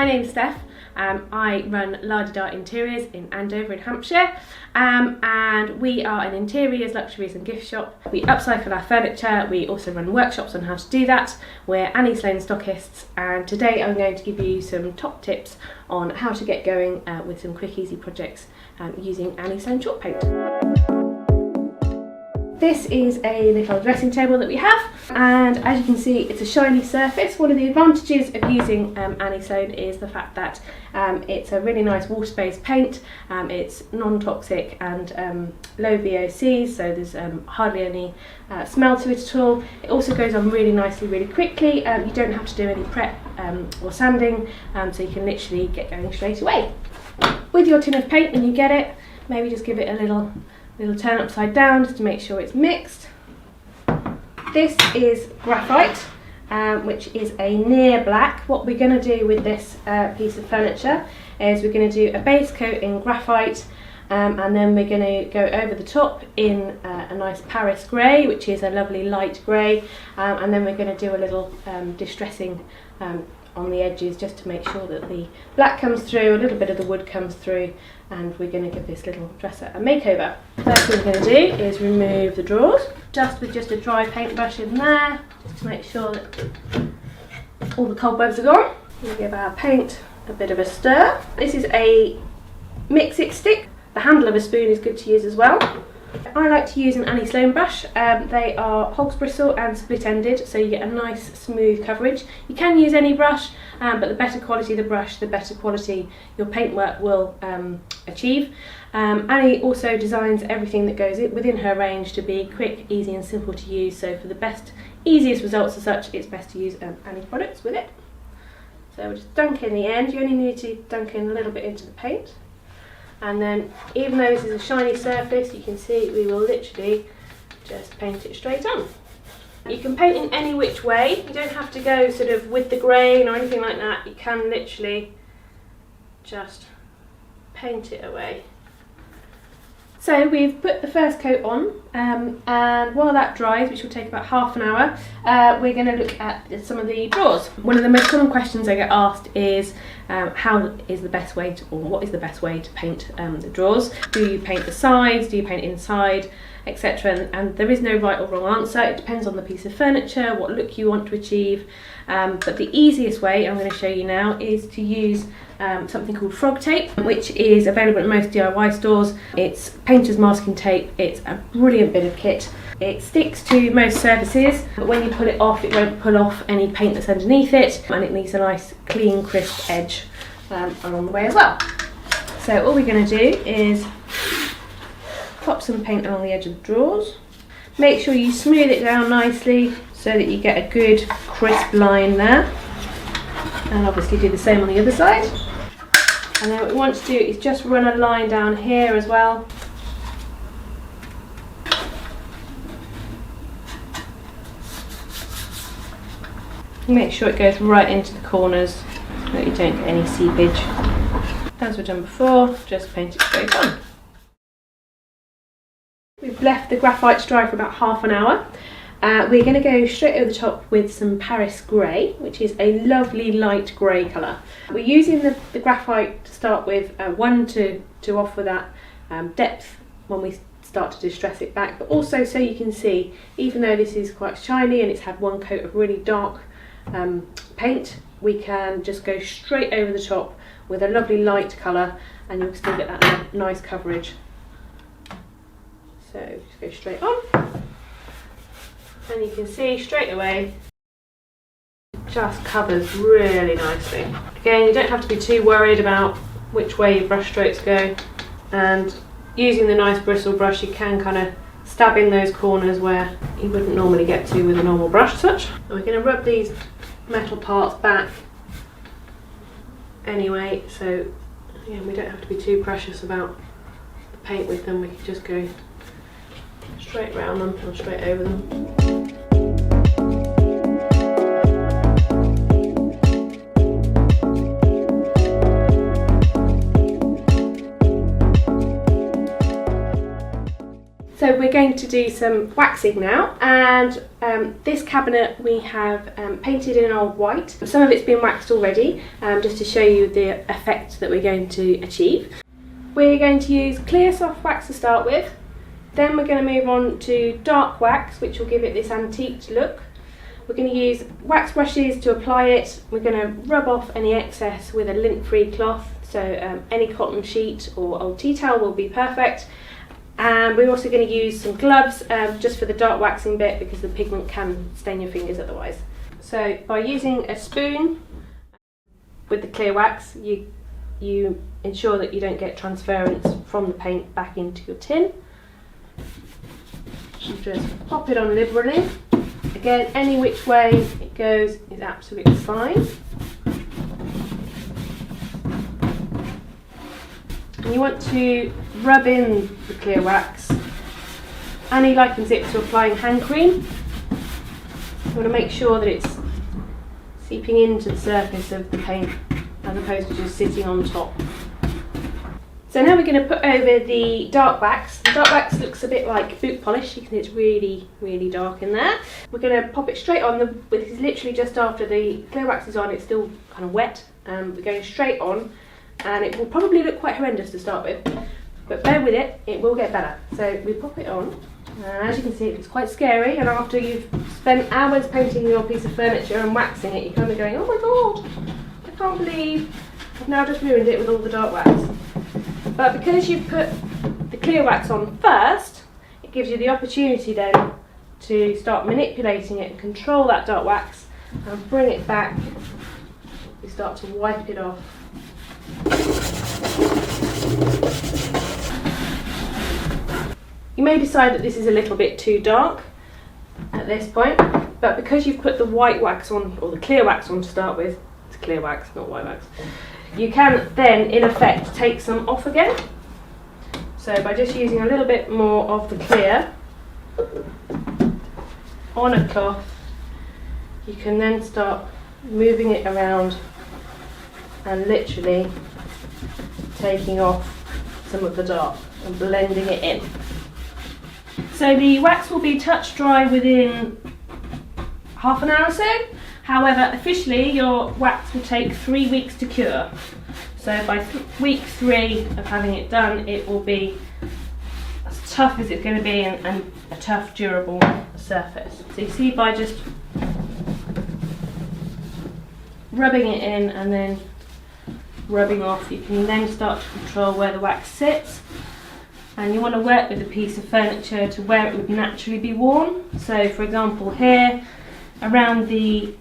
name's Steph. I run La-di-Da Interiors in Andover in Hampshire, and we are an interiors, luxuries and gift shop. We upcycle our furniture. We also run workshops on how to do that. We're Sloan stockists, and today I'm going to give you some top tips on how to get going with some quick easy projects using Sloan chalk paint. This is a little dressing table that we have, and as you can see it's a shiny surface. One of the advantages of using Sloan is the fact that it's a really nice water-based paint. It's non-toxic and low VOCs, so there's hardly any smell to it at all. It also goes on really nicely, really quickly. You don't have to do any prep or sanding, so you can literally get going straight away. With your tin of paint when you get it, maybe just give it a little turn upside down just to make sure it's mixed. This is graphite, which is a near black. What we're going to do with this piece of furniture is we're going to do a base coat in graphite, and then we're going to go over the top in a nice Paris grey, which is a lovely light grey, and then we're going to do a little distressing on the edges just to make sure that the black comes through, a little bit of the wood comes through, and we're going to give this little dresser a makeover. First thing we're going to do is remove the drawers, just with a dry paintbrush in there, just to make sure that all the cobwebs are gone. We'll give our paint a bit of a stir. This is a mix-it stick. The handle of a spoon is good to use as well. I like to use an Sloan brush. They are hog's bristle and split-ended, so you get a nice smooth coverage. You can use any brush, but the better quality the brush, the better quality your paintwork will achieve. Annie also designs everything that goes within her range to be quick, easy and simple to use, so for the best, easiest results as such, it's best to use Annie's products with it. So we'll just dunk in the end. You only need to dunk in a little bit into the paint. And then, even though this is a shiny surface, you can see we will literally just paint it straight on. You can paint in any which way. You don't have to go sort of with the grain or anything like that. You can literally just paint it away. So we've put the first coat on, and while that dries, which will take about half an hour, we're going to look at some of the drawers. One of the most common questions I get asked is what is the best way to paint the drawers? Do you paint the sides? Do you paint inside? Etc. And there is no right or wrong answer. It depends on the piece of furniture, what look you want to achieve. But the easiest way I'm going to show you now is to use something called frog tape, which is available at most DIY stores. It's painter's masking tape. It's a brilliant bit of kit. It sticks to most surfaces, but when you pull it off, it won't pull off any paint that's underneath it, and it leaves a nice clean, crisp edge along the way as well. So all we're going to do is pop some paint along the edge of the drawers. Make sure you smooth it down nicely so that you get a good crisp line there, and obviously do the same on the other side. And then what we want to do is just run a line down here as well. Make sure it goes right into the corners so that you don't get any seepage. As we've done before, just paint it straight on. We've left the graphite to dry for about half an hour. We're going to go straight over the top with some Paris grey, which is a lovely light grey colour. We're using the graphite to start with, one to offer that depth when we start to distress it back, but also so you can see, even though this is quite shiny and it's had one coat of really dark paint, we can just go straight over the top with a lovely light colour, and you'll still get that nice coverage. So just go straight on, and you can see straight away it just covers really nicely. Again, you don't have to be too worried about which way your brush strokes go, and using the nice bristle brush you can kind of stab in those corners where you wouldn't normally get to with a normal brush such. And we're going to rub these metal parts back anyway, so yeah, we don't have to be too precious about the paint with them. We can just go straight round them or straight over them. So we're going to do some waxing now, and this cabinet we have painted in old white. Some of it's been waxed already, just to show you the effect that we're going to achieve. We're going to use clear soft wax to start with, then we're going to move on to dark wax, which will give it this antiqued look. We're going to use wax brushes to apply it. We're going to rub off any excess with a lint-free cloth, so any cotton sheet or old tea towel will be perfect. And we're also going to use some gloves just for the dark waxing bit, because the pigment can stain your fingers otherwise. So by using a spoon with the clear wax, you ensure that you don't get transference from the paint back into your tin. You just pop it on liberally. Again, any which way it goes is absolutely fine. And you want to rub in the clear wax. Annie likens it to applying hand cream. You want to make sure that it's seeping into the surface of the paint as opposed to just sitting on top. So now we're going to put over the dark wax. The dark wax looks a bit like boot polish. You can see it's really, really dark in there. We're going to pop it straight on. It's literally just after the clear wax is on, it's still kind of wet. We're going straight on, and it will probably look quite horrendous to start with, but bear with it, it will get better. So we pop it on, and as you can see, it's quite scary, and after you've spent hours painting your piece of furniture and waxing it, you're kind of going, oh my god, I can't believe I've now just ruined it with all the dark wax. But because you put the clear wax on first, it gives you the opportunity then to start manipulating it and control that dark wax and bring it back. You start to wipe it off. You may decide that this is a little bit too dark at this point, but because you've put the white wax on, or the clear wax on to start with, it's clear wax, not white wax, you can then in effect take some off again. So by just using a little bit more of the clear on a cloth, you can then start moving it around and literally taking off some of the dark and blending it in. So the wax will be touch dry within half an hour or so. However, officially your wax will take 3 weeks to cure. So by week 3 of having it done, it will be as tough as it's going to be and a tough, durable surface. So you see, by just rubbing it in and then rubbing off, you can then start to control where the wax sits. And you want to work with a piece of furniture to where it would naturally be worn. So for example here, around the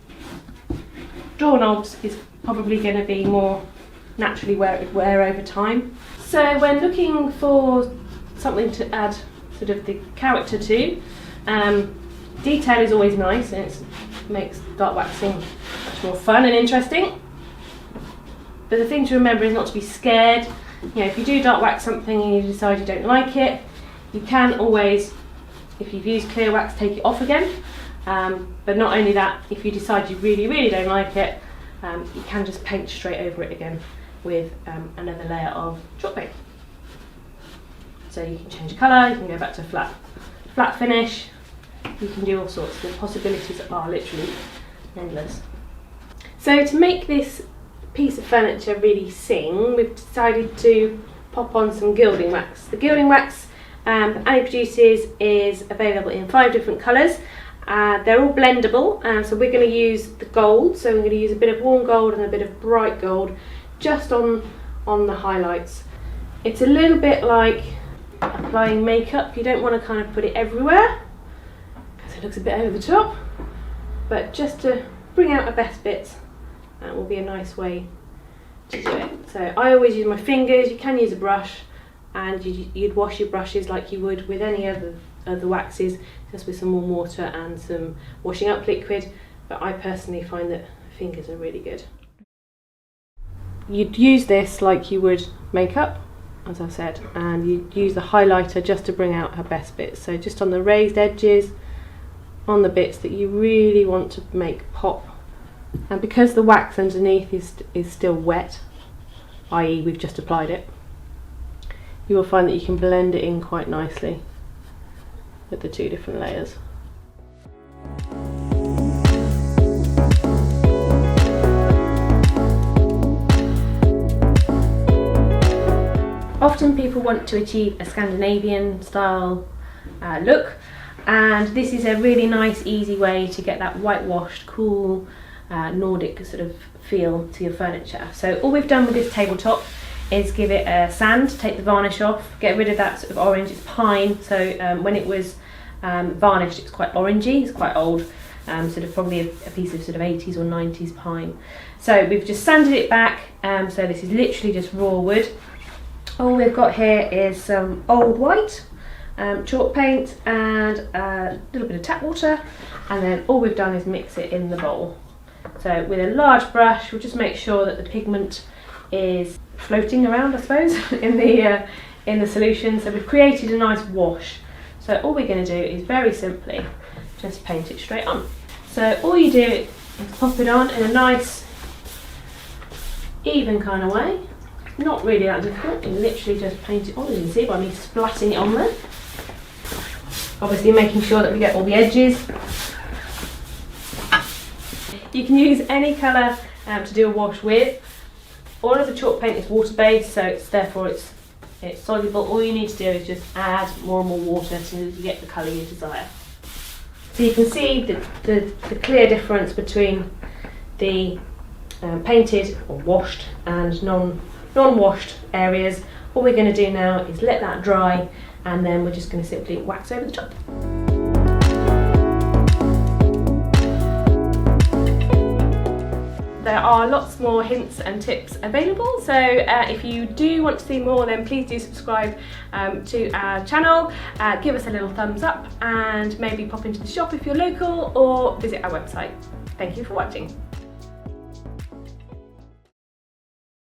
doorknobs is probably going to be more naturally where it would wear over time. So when looking for something to add sort of the character to, detail is always nice, and it makes dark waxing much more fun and interesting. But the thing to remember is not to be scared. You know, if you do dark wax something and you decide you don't like it, you can always, if you've used clear wax, take it off again. But not only that, if you decide you really, really don't like it, you can just paint straight over it again with another layer of chalk paint. So you can change colour, you can go back to flat finish, you can do all sorts. The possibilities are literally endless. So to make this piece of furniture really sing, we've decided to pop on some gilding wax. The gilding wax that Annie produces is available in 5 different colours. They're all blendable, so we're going to use the gold, so we're going to use a bit of warm gold and a bit of bright gold just on the highlights. It's a little bit like applying makeup. You don't want to kind of put it everywhere because it looks a bit over the top, but just to bring out our best bits, that will be a nice way to do it. So I always use my fingers. You can use a brush, and you'd wash your brushes like you would with any other waxes, just with some warm water and some washing up liquid, but I personally find that fingers are really good. You'd use this like you would makeup, as I said, and you'd use the highlighter just to bring out her best bits, so just on the raised edges, on the bits that you really want to make pop. And because the wax underneath is still wet, i.e. we've just applied it, you will find that you can blend it in quite nicely. with the two different layers. Often people want to achieve a Scandinavian style look, and this is a really nice easy way to get that whitewashed, cool Nordic sort of feel to your furniture. So all we've done with this tabletop is give it a sand, take the varnish off, get rid of that sort of orange. It's pine, so when it was varnished it's quite orangey, it's quite old, sort of probably a piece of sort of 80s or 90s pine. So we've just sanded it back, so this is literally just raw wood. All we've got here is some old white, chalk paint and a little bit of tap water, and then all we've done is mix it in the bowl. So with a large brush we'll just make sure that the pigment is floating around, I suppose, in the solution. So we've created a nice wash. So all we're going to do is very simply just paint it straight on. So all you do is pop it on in a nice even kind of way. Not really that difficult, you literally just paint it on, as you can see by me splatting it on there. Obviously making sure that we get all the edges. You can use any colour to do a wash with. All of the chalk paint is water based, so therefore it's soluble. All you need to do is just add more and more water until you get the colour you desire. So you can see the clear difference between the painted or washed and non-washed areas. All we're going to do now is let that dry, and then we're just going to simply wax over the top. There are lots more hints and tips available, so if you do want to see more, then please do subscribe to our channel, give us a little thumbs up, and maybe pop into the shop if you're local or visit our website. Thank you for watching.